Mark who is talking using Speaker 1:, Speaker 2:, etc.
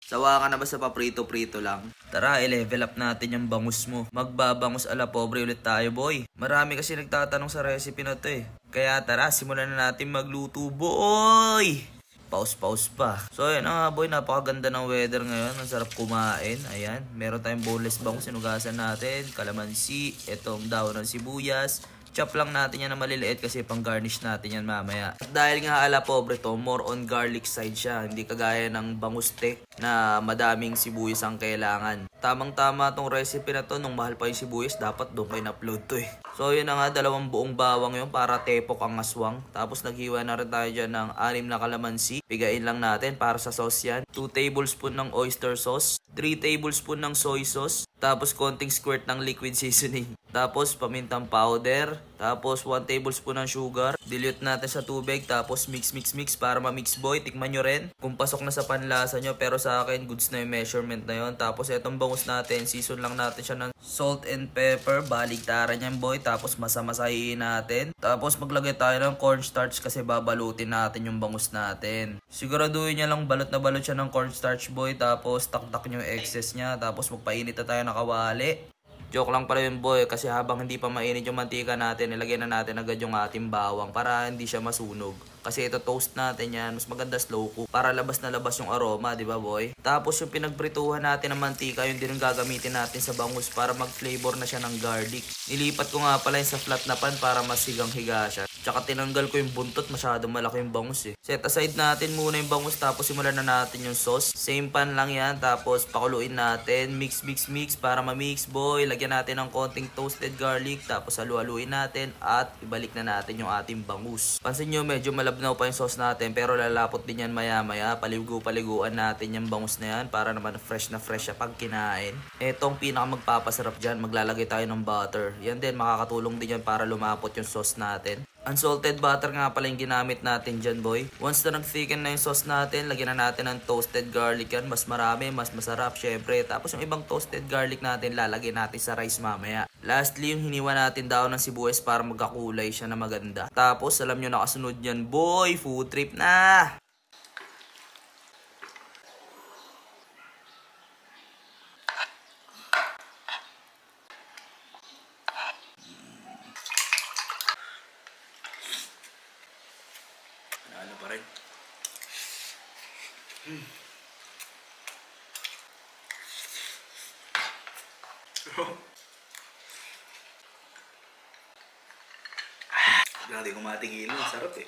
Speaker 1: Sawa ka na ba sa paprito-prito lang? Tara, i-level up natin yung bangus mo. Magbabangus ala pobre ulit tayo, boy. Marami kasi nagtatanong sa recipe na to eh. Kaya tara, simulan na natin magluto, boy! Pause pa. So ayan nga boy, napakaganda ng weather ngayon. Ang sarap kumain. Ayan, meron tayong boneless bangus, sinugasan natin. Kalamansi, etong daon ng sibuyas. Chop lang natin yan na maliliit kasi pang garnish natin yan mamaya. At dahil nga ala pobre to, more on garlic side siya. Hindi kagaya ng bangus steak na madaming sibuyas ang kailangan. Tamang-tama tong recipe na to, nung mahal pa yung sibuyas, dapat doon kayo na-upload to eh. So yun na nga, 2 buong bawang yun para tepok ang aswang. Tapos naghiwa na rin tayo dyan ng 6 na kalamansi. Pigain lang natin para sa sauce yan. 2 tablespoon ng oyster sauce. 3 tablespoon ng soy sauce. Tapos konting squirt ng liquid seasoning. Tapos pamintang powder. Tapos 1 tablespoon ng sugar. Dilute natin sa tubig. Tapos mix para ma-mix boy. Tikman nyo rin kung pasok na sa panlasa nyo. Pero sa akin, goods na yung measurement na yun. Tapos etong bangus natin, season lang natin siya ng salt and pepper. Baligtaran yan boy. Tapos masamasahin natin. Tapos maglagay tayo ng cornstarch kasi babalutin natin yung bangus natin. Siguraduhin nyo lang balot na balot siya ng cornstarch boy. Tapos taktak nyo yung excess nya. Tapos magpainit na tayo ng kawali. Joke lang pala yun boy, kasi habang hindi pa mainit yung mantika natin, ilagay na natin agad yung ating bawang para hindi siya masunog. Kasi ito toast natin yan, mas maganda slow cook para labas na labas yung aroma, di ba boy? Tapos yung pinagprituhan natin ng mantika, yun din yung gagamitin natin sa bangus para mag-flavor na siya ng garlic. Nilipat ko nga pala yung sa flat na pan para mas higang-higa siya. Tsaka tinanggal ko yung buntot, masyadong malaki yung bangus eh. Set aside natin muna yung bangus, tapos simulan na natin yung sauce. Same pan lang yan, tapos pakuluin natin. Mix para ma-mix boy. Lagyan natin ng konting toasted garlic, tapos halu-haluin natin at ibalik na natin yung ating bangus. Pansin nyo, medyo malabnaw pa yung sauce natin, pero lalapot din yan maya-maya. Paligo-paliguan natin yung bangus na yan para naman fresh na fresh siya pag kinain. Etong pinaka magpapasarap dyan, maglalagay tayo ng butter. Yan din, makakatulong din yan para lumapot yung sauce natin. Unsalted butter nga pala yung ginamit natin dyan boy. Once na nag-thicken na yung sauce natin, lagyan na natin ng toasted garlic yan. Mas marami, mas masarap syempre. Tapos yung ibang toasted garlic natin, lalagyan natin sa rice mamaya. Lastly, yung hiniwa natin daw ng sibuyas para magkakulay siya na maganda. Tapos alam nyo nakasunod yan boy, food trip na! Ano pa rin? Hindi ko matigilin. Sarap eh.